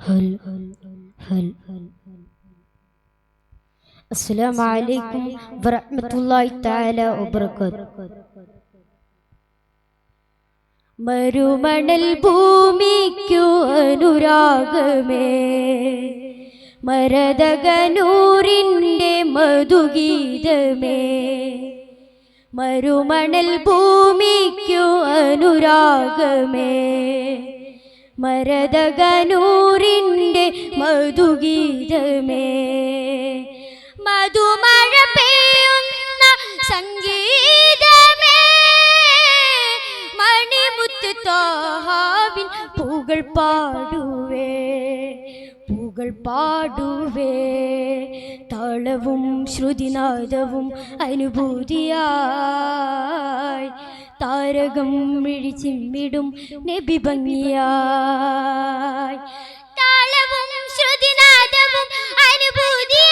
هل هل السلام عليكم ورحمة الله تعالى وبركاته. മരുമണൽ ഭൂമിക്കു അനുരാഗമേ, മരതകനൂരിൻ്റെ മധുഗീതമേ. മരുമണൽ ഭൂമിക്കു അനുരാഗമേ, മരതകനൂരിൻ്റെ മധുഗീതമേ. മധുമഴ പെയ്യുന്ന സംഗീതമേ, മണിമുത്ത് ത്വാഹാവിൻ പൂകൾ പാടുവേ, പൂകൾ പാടുവേ. താളവും ശ്രുതിനാദവും അനുഭൂതിയായി, താരകം മിഴിച്ചിമ്മിടും നബി ഭംഗിയായി. താളവും ശ്രുതിനാദവും അനുഭൂതിയായി,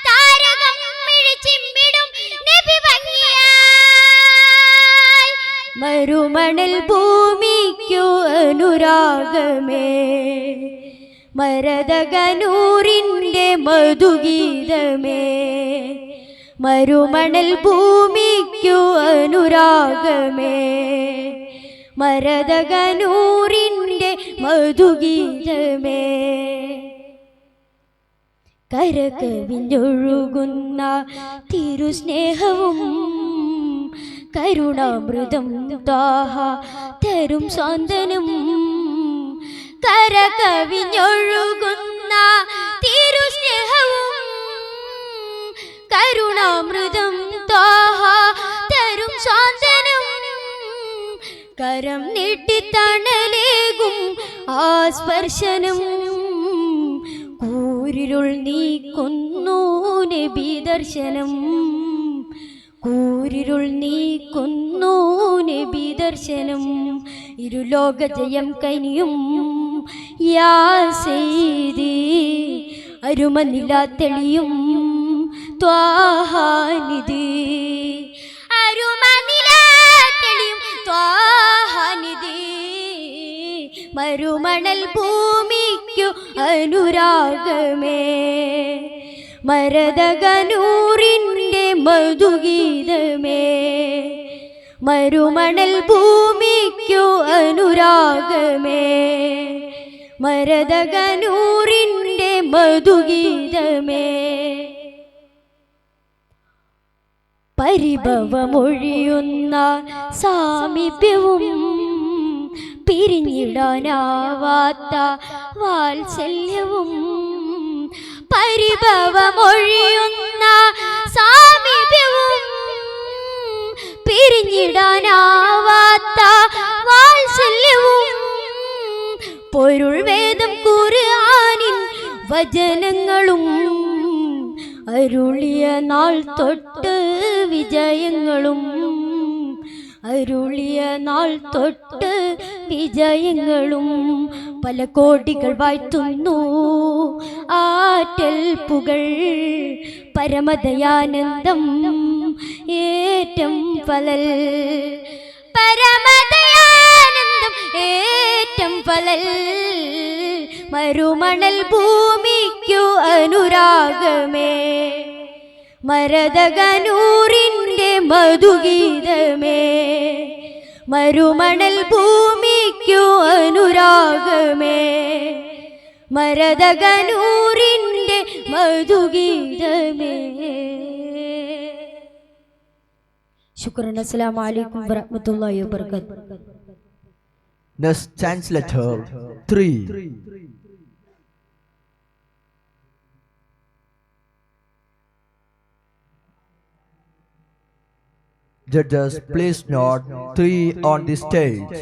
താരകം മിഴിച്ചിമ്മിടും നബി ഭംഗിയായി. മരുമണൽ ഭൂമിക്കു അനുരാഗമേ, മരതകനൂരിൻ്റെ മധുഗീതമേ. മരുമണൽ ഭൂമിക്കു അനുരാഗമേ, മരതകനൂരിൻ്റെ മധുഗീതമേ. കരകവിഞ്ഞൊഴുകുന്ന തിരുസ്നേഹവും കരുണാമൃതം ത്വാഹ തരും സാന്ത്വനം. കരകവിഞ്ഞൊഴുകുന്ന തിരുസ്നേഹവും കരുണാമൃതം ത്വാഹ തരും സാന്ത്വനം. കരം നീട്ടിത്തണലേകും ആ സ്പർശനം, കൂരിരുൾ നീക്കുന്നു നബി ദർശനം. കൂരിരുൾ നീക്കുന്നു നബി ദർശനം. ഇരുലോക ജയം കനിയും യാ സയ്യിദി, അരുമനില തെളിയും ത്വാഹാനിധി. അരുമനില തെളിയും ത്വാഹാനിധി. മരുമണൽ ഭൂമിക്കു അനുരാഗമേ, മരതകനൂരിൻ്റെ മധുഗീതമേ. മരുമണൽ ഭൂമിക്കു അനുരാഗമേ, മരതകനൂരിൻ്റെ മധുഗീതമേ. പരിഭവമൊഴിയുന്ന സാമീപ്യവും പിരിഞ്ഞിടാനാവാത്ത വാത്സല്യവും. പരിഭവമൊഴിയുന്ന സാമീപ്യവും പിരിഞ്ഞിടാനാവാത്ത വാത്സല്യവും. പൊരുൾ വേദം ഖുർആനിൻ വചനങ്ങളും അരുളിയ നാൾ തൊട്ട് വിജയങ്ങളും. അരുളിയ നാൾ തൊട്ട് വിജയങ്ങളും. പല കോടികൾ വാഴ്ത്തുന്നു ആറ്റൽ പുകൾ. പരമദയാനന്ദം ഏറ്റം ഫലൽ. പരമദയാനന്ദം ഏറ്റം ഫലൽ. മരുമണൽ ഭൂമിക്കു അനുരാഗമേ, മരതകനൂരിൻ്റെ മധുഗീതമേ. മരുമണൽ ഭൂമിക്കു അനുരാഗമേ, മരതകനൂരിൻ്റെ മധുഗീതമേ. ശുക്രൻ. അസ്സലാമു അലൈക്കും വറഹ്മത്തുള്ളാഹി വബറകാതുഹു. Next translator 3. Judges, please note 3 on the stage.